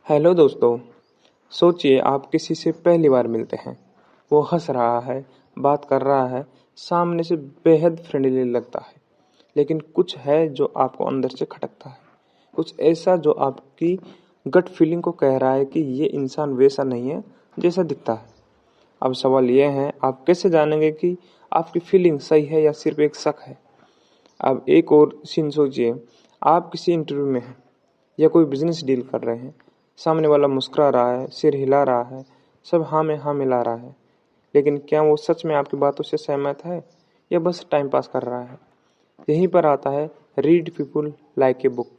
Hello दोस्तों। सोचिए आप किसी से पहली बार मिलते हैं। वो हंस रहा है, बात कर रहा है, सामने से बेहद फ्रेंडली लगता है। लेकिन कुछ है जो आपको अंदर से खटकता है, कुछ ऐसा जो आपकी गट फीलिंग को कह रहा है कि ये इंसान वैसा नहीं है जैसा दिखता है। अब सवाल ये है, आप कैसे जानेंगे कि आपकी फीलिंग सही है या सिर्फ एक शक है। अब एक और सीन सोचिए, आप किसी इंटरव्यू में हैं या कोई बिजनेस डील कर रहे हैं। सामने वाला मुस्कुरा रहा है, सिर हिला रहा है, सब हाँ में हाँ मिला रहा है। लेकिन क्या वो सच में आपकी बातों से सहमत है या बस टाइम पास कर रहा है। यहीं पर आता है read people like a book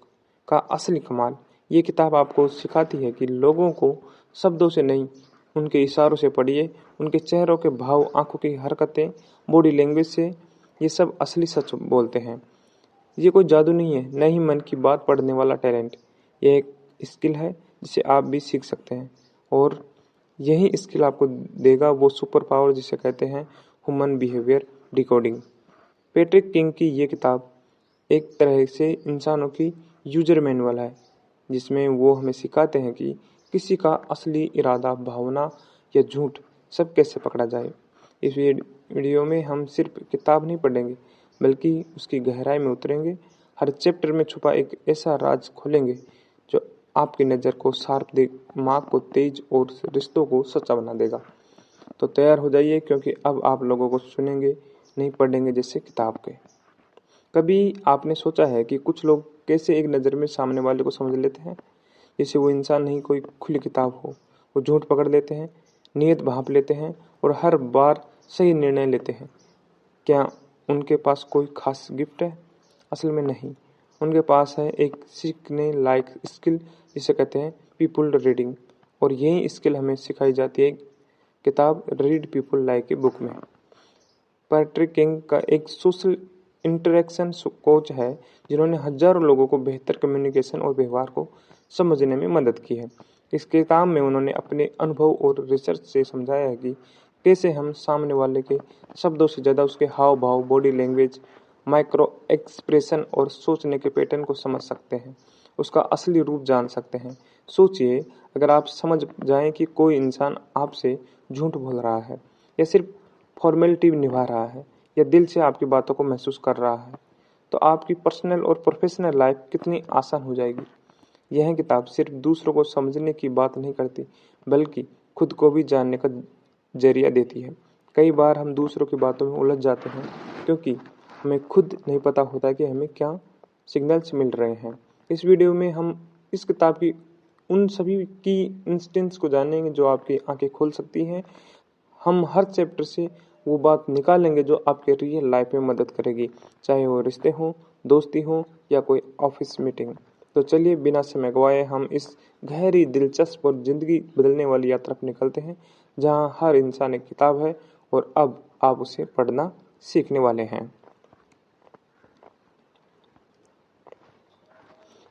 का असली कमाल। ये किताब आपको सिखाती है कि लोगों को शब्दों से नहीं, उनके इशारों से पढ़िए। उनके चेहरों के भाव, आंखों की हरकतें, बॉडी लैंग्वेज से ये सब असली सच बोलते हैं। ये कोई जादू नहीं है, न ही मन की बात पढ़ने वाला टैलेंट। ये एक स्किल है जिसे आप भी सीख सकते हैं, और यही स्किल आपको देगा वो सुपर पावर जिसे कहते हैं human behaviour decoding. Patrick king की ये किताब एक तरह से इंसानों की यूजर मैनुअल है, जिसमें वो हमें सिखाते हैं कि किसी का असली इरादा, भावना या झूठ सब कैसे पकड़ा जाए। इस वीडियो में हम सिर्फ किताब नहीं पढ़ेंगे, बल्कि उसकी गहराई में उतरेंगे। हर चैप्टर में छुपा एक ऐसा राज खोलेंगे जो आपकी नज़र को शार्प, दिमाग को तेज और रिश्तों को सच्चा बना देगा। तो तैयार हो जाइए, क्योंकि अब आप लोगों को सुनेंगे, नहीं पढ़ेंगे जैसे किताब के। कभी आपने सोचा है कि कुछ लोग कैसे एक नज़र में सामने वाले को समझ लेते हैं, जैसे वो इंसान नहीं कोई खुली किताब हो। वो झूठ पकड़ लेते हैं, नीयत भांप लेते हैं और हर बार सही निर्णय लेते हैं। क्या उनके पास कोई खास गिफ्ट है? असल में नहीं, उनके पास है एक सीखने लायक स्किल जिसे कहते हैं पीपुल रीडिंग। और यही स्किल हमें सिखाई जाती है किताब read people like a book में। पैट्रिक किंग का एक सोशल इंटरेक्शन कोच है, जिन्होंने हजारों लोगों को बेहतर कम्युनिकेशन और व्यवहार को समझने में मदद की है। इस किताब में उन्होंने अपने अनुभव और रिसर्च से समझाया है कि कैसे हम सामने वाले के शब्दों से ज़्यादा उसके हाव भाव, बॉडी लैंग्वेज, माइक्रो एक्सप्रेशन और सोचने के पैटर्न को समझ सकते हैं, उसका असली रूप जान सकते हैं। सोचिए, अगर आप समझ जाएं कि कोई इंसान आपसे झूठ बोल रहा है या सिर्फ फॉर्मेलिटी निभा रहा है या दिल से आपकी बातों को महसूस कर रहा है, तो आपकी पर्सनल और प्रोफेशनल लाइफ कितनी आसान हो जाएगी। यह किताब सिर्फ दूसरों को समझने की बात नहीं करती, बल्कि खुद को भी जानने का जरिया देती है। कई बार हम दूसरों की बातों में उलझ जाते हैं, क्योंकि हमें खुद नहीं पता होता कि हमें क्या सिग्नल्स मिल रहे हैं। इस वीडियो में हम इस किताब की उन सभी की इंस्टेंस को जानेंगे जो आपकी आंखें खोल सकती हैं। हम हर चैप्टर से वो बात निकालेंगे जो आपके रियल लाइफ में मदद करेगी, चाहे वो रिश्ते हों, दोस्ती हो या कोई ऑफिस मीटिंग। तो चलिए बिना समय गवाए हम इस गहरी, दिलचस्प और ज़िंदगी बदलने वाली यात्रा पर निकलते हैं, जहाँ हर इंसान एक किताब है और अब आप उसे पढ़ना सीखने वाले हैं।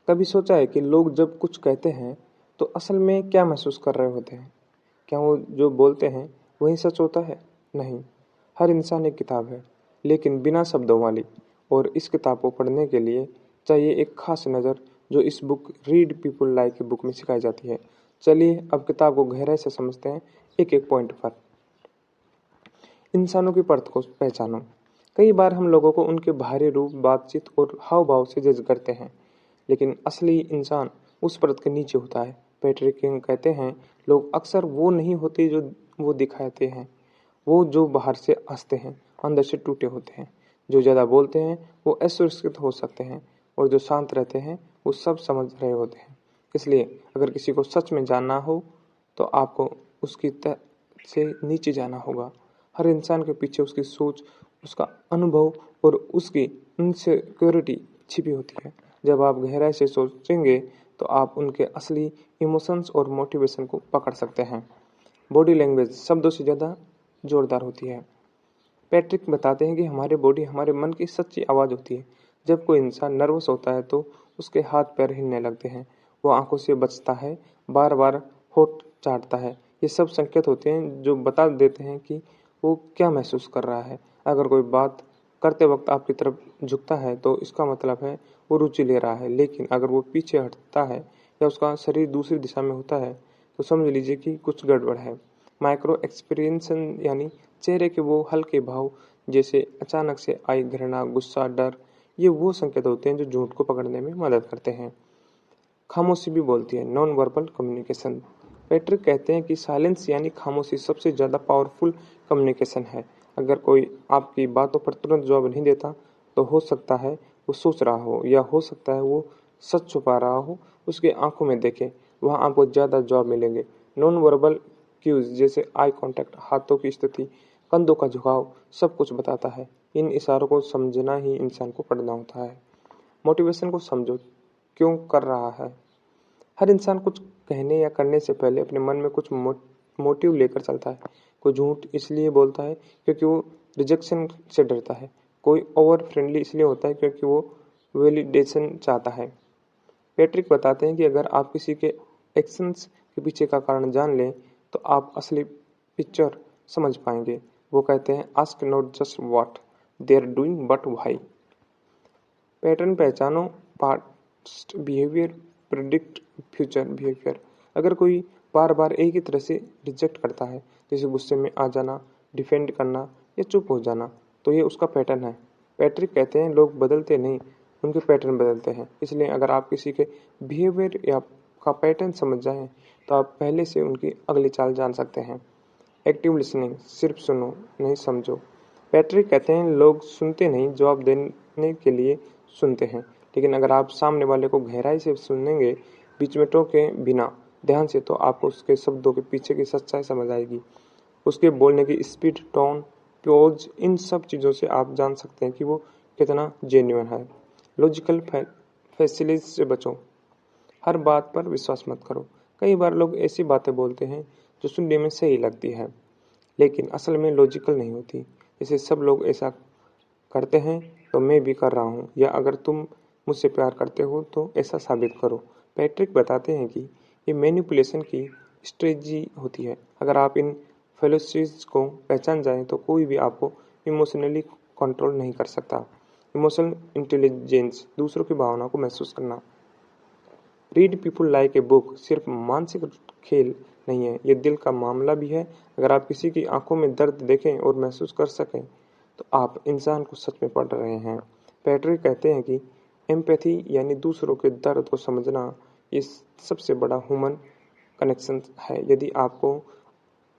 कभी सोचा है कि लोग जब कुछ कहते हैं तो असल में क्या महसूस कर रहे होते हैं? क्या वो जो बोलते हैं वही सच होता है? नहीं, हर इंसान एक किताब है, लेकिन बिना शब्दों वाली। और इस किताब को पढ़ने के लिए चाहिए एक खास नज़र, जो इस book read people like book में सिखाई जाती है। चलिए अब किताब को गहराई से समझते हैं, एक एक पॉइंट पर। इंसानों की परत को पहचानो। कई बार हम लोगों को उनके बाहरी रूप, बातचीत और हाव भाव से जज करते हैं, लेकिन असली इंसान उस परत के नीचे होता है। पैट्रिक किंग कहते हैं, लोग अक्सर वो नहीं होते जो वो दिखाते हैं, वो जो बाहर से हंसते हैं अंदर से टूटे होते हैं। जो ज़्यादा बोलते हैं वो असुरक्षित हो सकते हैं, और जो शांत रहते हैं वो सब समझ रहे होते हैं। इसलिए अगर किसी को सच में जानना हो तो आपको उसकी तह से नीचे जाना होगा। हर इंसान के पीछे उसकी सोच, उसका अनुभव और उसकी इनसिक्योरिटी छिपी होती है। जब आप गहराई से सोचेंगे तो आप उनके असली इमोशंस और मोटिवेशन को पकड़ सकते हैं। बॉडी लैंग्वेज शब्दों से ज़्यादा जोरदार होती है। पैट्रिक बताते हैं कि हमारे बॉडी हमारे मन की सच्ची आवाज़ होती है। जब कोई इंसान नर्वस होता है तो उसके हाथ पैर हिलने लगते हैं, वो आंखों से बचता है, बार बार होठ चाटता है। ये सब संकेत होते हैं जो बता देते हैं कि वो क्या महसूस कर रहा है। अगर कोई बात करते वक्त आपकी तरफ झुकता है तो इसका मतलब है वो रुचि ले रहा है, लेकिन अगर वो पीछे हटता है या उसका शरीर दूसरी दिशा में होता है तो समझ लीजिए कि कुछ गड़बड़ है। माइक्रो एक्सपीरियंसन यानी चेहरे के वो हल्के भाव जैसे अचानक से आई घृणा, गुस्सा, डर, ये वो संकेत होते हैं जो झूठ को पकड़ने में मदद करते हैं। खामोशी भी बोलती है, नॉन वर्बल कम्युनिकेशन। पैट्रिक कहते हैं कि साइलेंस यानी खामोशी सबसे ज़्यादा पावरफुल कम्युनिकेशन है। अगर कोई आपकी बातों पर तुरंत जवाब नहीं देता तो हो सकता है वो सोच रहा हो, या हो सकता है वो सच छुपा रहा हो। उसके आंखों में देखें, वहाँ आपको ज़्यादा जवाब मिलेंगे। नॉन वर्बल क्यूज जैसे आई कांटेक्ट, हाथों की स्थिति, कंधों का झुकाव सब कुछ बताता है। इन इशारों को समझना ही इंसान को पढ़ना होता है। मोटिवेशन को समझो, क्यों कर रहा है। हर इंसान कुछ कहने या करने से पहले अपने मन में कुछ मोटिव लेकर चलता है। कोई झूठ इसलिए बोलता है क्योंकि वो रिजेक्शन से डरता है। कोई ओवर फ्रेंडली इसलिए होता है क्योंकि वो वैलिडेशन चाहता है। पैट्रिक बताते हैं कि अगर आप किसी के एक्शंस के पीछे का कारण जान लें तो आप असली पिक्चर समझ पाएंगे। वो कहते हैं, ask not just what they are doing but why. Pattern पहचानो, past behaviour predict future behaviour. अगर कोई बार बार एक ही तरह से रिजेक्ट करता है, जैसे गुस्से में आ जाना, डिफेंड करना या चुप हो जाना, तो ये उसका पैटर्न है। पैट्रिक कहते हैं, लोग बदलते नहीं, उनके पैटर्न बदलते हैं। इसलिए अगर आप किसी के बिहेवियर या का पैटर्न समझ जाएं तो आप पहले से उनकी अगली चाल जान सकते हैं। एक्टिव लिसनिंग, सिर्फ सुनो नहीं समझो। पैट्रिक कहते हैं, लोग सुनते नहीं, जवाब देने के लिए सुनते हैं। लेकिन अगर आप सामने वाले को गहराई से सुनेंगे, बीच में टोके बिना, ध्यान से, तो आपको उसके शब्दों के पीछे की सच्चाई समझ आएगी। उसके बोलने की स्पीड, टोन, पोज, इन सब चीज़ों से आप जान सकते हैं कि वो कितना जेन्युइन है। लॉजिकल फैसिलिटीज से बचो, हर बात पर विश्वास मत करो। कई बार लोग ऐसी बातें बोलते हैं जो सुनने में सही लगती है लेकिन असल में लॉजिकल नहीं होती। जैसे सब लोग ऐसा करते हैं तो मैं भी कर रहा हूँ, या अगर तुम मुझसे प्यार करते हो तो ऐसा साबित करो। पैट्रिक बताते हैं कि ये मैनिपुलेशन की स्ट्रेटजी होती है। अगर आप इन फेलोसीज को पहचान जाएं तो कोई भी आपको इमोशनली कंट्रोल नहीं कर सकता। इमोशनल इंटेलिजेंस, दूसरों की भावना को महसूस करना। Read people like a book सिर्फ मानसिक खेल नहीं है, ये दिल का मामला भी है। अगर आप किसी की आंखों में दर्द देखें और महसूस कर सकें तो आप इंसान को सच में पढ़ रहे हैं। पैट्रिक कहते हैं कि एम्पैथी यानी दूसरों के दर्द को समझना, ये सबसे बड़ा ह्यूमन कनेक्शन है। यदि आपको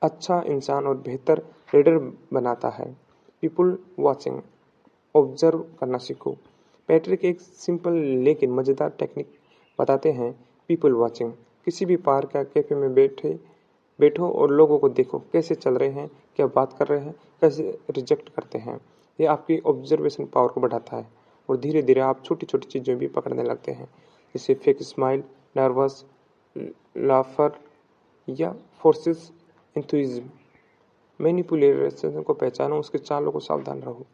अच्छा इंसान और बेहतर रीडर बनाता है। पीपल वॉचिंग, ऑब्जर्व करना सीखो। पैट्रिक एक सिंपल लेकिन मज़ेदार टेक्निक बताते हैं, पीपल वॉचिंग। किसी भी पार्क या कैफे में बैठो और लोगों को देखो, कैसे चल रहे हैं, क्या बात कर रहे हैं, कैसे रिजेक्ट करते हैं। ये आपकी ऑब्जर्वेशन पावर को बढ़ाता है और धीरे धीरे आप छोटी छोटी चीज़ें भी पकड़ने लगते हैं, जैसे फेक स्माइल, नर्वस लाफर या फोर्सेस एंथुइज्म। मैनिपुलेशन को पहचानो, उसके चालों को सावधान रहो।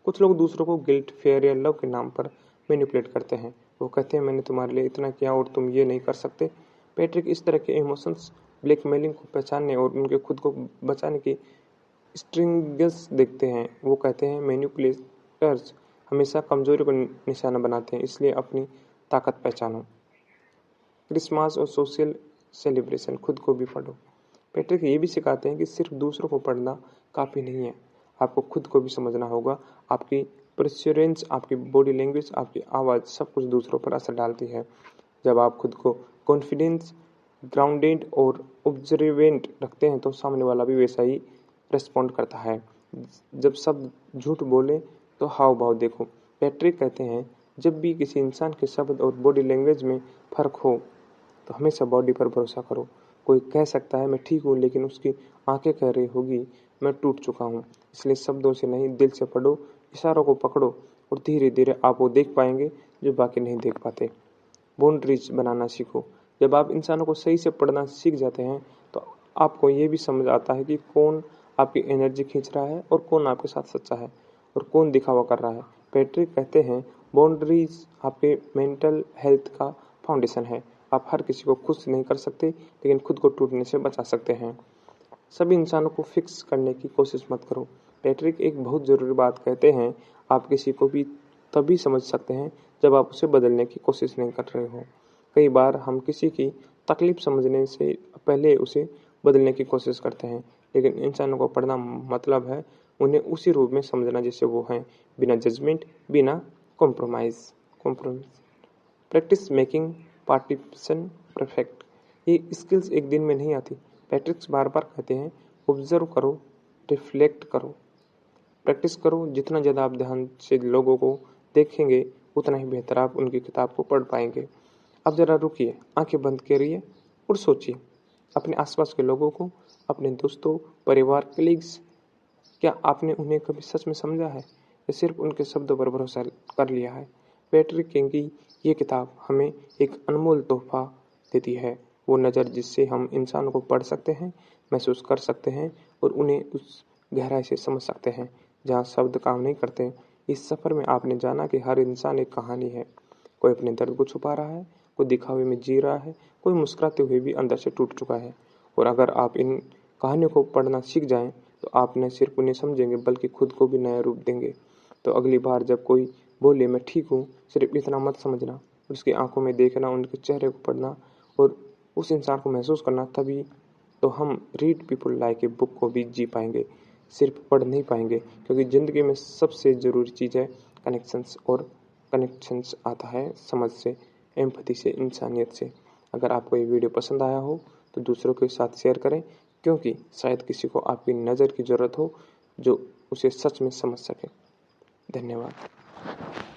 कुछ लोग दूसरों को गिल्ट, फेयर या लव के नाम पर मैनिपुलेट करते हैं। वो कहते हैं, मैंने तुम्हारे लिए इतना किया और तुम ये नहीं कर सकते। पैट्रिक इस तरह के इमोशंस, ब्लैकमेलिंग को पहचानने और उनके खुद को बचाने की स्ट्रिंग्स देखते हैं। वो कहते हैं, मैनिपुलेटर्स हमेशा कमजोरी को निशाना बनाते हैं, इसलिए अपनी ताकत पहचानो। क्रिसमस और सोशल सेलिब्रेशन, खुद को भी पढ़ो। पैट्रिक ये भी सिखाते हैं कि सिर्फ दूसरों को पढ़ना काफ़ी नहीं है, आपको खुद को भी समझना होगा। आपकी प्रेफरेंस, आपकी बॉडी लैंग्वेज, आपकी आवाज़, सब कुछ दूसरों पर असर डालती है। जब आप खुद को कॉन्फिडेंस, ग्राउंडेड और ऑब्जर्वेंट रखते हैं तो सामने वाला भी वैसा ही रिस्पॉन्ड करता है। जब सब झूठ बोले तो हाव भाव देखो। पैट्रिक कहते हैं, जब भी किसी इंसान के शब्द और बॉडी लैंग्वेज में फ़र्क हो तो हमेशा बॉडी पर भरोसा करो। कोई कह सकता है मैं ठीक हूँ, लेकिन उसकी आंखें कह रही होगी मैं टूट चुका हूँ। इसलिए शब्दों से नहीं, दिल से पढ़ो, इशारों को पकड़ो और धीरे धीरे आप वो देख पाएंगे जो बाकी नहीं देख पाते। बाउंड्रीज बनाना सीखो। जब आप इंसानों को सही से पढ़ना सीख जाते हैं तो आपको ये भी समझ आता है कि कौन आपकी एनर्जी खींच रहा है और कौन आपके साथ सच्चा है और कौन दिखावा कर रहा है। पैट्रिक कहते हैं, बाउंड्रीज आपके मेंटल हेल्थ का फाउंडेशन है। आप हर किसी को खुश नहीं कर सकते, लेकिन खुद को टूटने से बचा सकते हैं। सभी इंसानों को फिक्स करने की कोशिश मत करो। पैट्रिक एक बहुत ज़रूरी बात कहते हैं, आप किसी को भी तभी समझ सकते हैं जब आप उसे बदलने की कोशिश नहीं कर रहे हो। कई बार हम किसी की तकलीफ समझने से पहले उसे बदलने की कोशिश करते हैं, लेकिन इंसानों को पढ़ना मतलब है उन्हें उसी रूप में समझना जैसे वो हैं, बिना जजमेंट, बिना compromise. Practice making participation perfect. ये स्किल्स एक दिन में नहीं आती। पैट्रिक्स बार-बार कहते हैं, ऑब्जर्व करो, रिफ्लेक्ट करो, प्रैक्टिस करो। जितना ज़्यादा आप ध्यान से लोगों को देखेंगे, उतना ही बेहतर आप उनकी किताब को पढ़ पाएंगे। अब ज़रा रुकिए, आंखें बंद करिए और सोचिए, अपने आसपास के लोगों को, अपने दोस्तों, परिवार, कलीग्स, क्या आपने उन्हें कभी सच में समझा है या सिर्फ उनके शब्दों पर भरोसा कर लिया है? पैट्रिक किंग की ये किताब हमें एक अनमोल तोहफा देती है, वो नज़र जिससे हम इंसानों को पढ़ सकते हैं, महसूस कर सकते हैं और उन्हें उस गहराई से समझ सकते हैं जहाँ शब्द काम नहीं करते। इस सफ़र में आपने जाना कि हर इंसान एक कहानी है। कोई अपने दर्द को छुपा रहा है, कोई दिखावे में जी रहा है, कोई मुस्कुराते हुए भी अंदर से टूट चुका है। और अगर आप इन कहानियों को पढ़ना सीख जाएं, तो आप न सिर्फ उन्हें समझेंगे बल्कि खुद को भी नया रूप देंगे। तो अगली बार जब कोई बोले मैं ठीक हूँ, सिर्फ इतना मत समझना, उसकी आंखों में देखना, उनके चेहरे को पढ़ना और उस इंसान को महसूस करना। तभी तो हम read people like a book को भी जी पाएंगे, सिर्फ पढ़ नहीं पाएंगे। क्योंकि ज़िंदगी में सबसे ज़रूरी चीज़ है कनेक्शंस, और कनेक्शंस आता है समझ से, एम्पैथी से, इंसानियत से। अगर आपको ये वीडियो पसंद आया हो तो दूसरों के साथ शेयर करें, क्योंकि शायद किसी को आपकी नज़र की ज़रूरत हो जो उसे सच में समझ सके। धन्यवाद।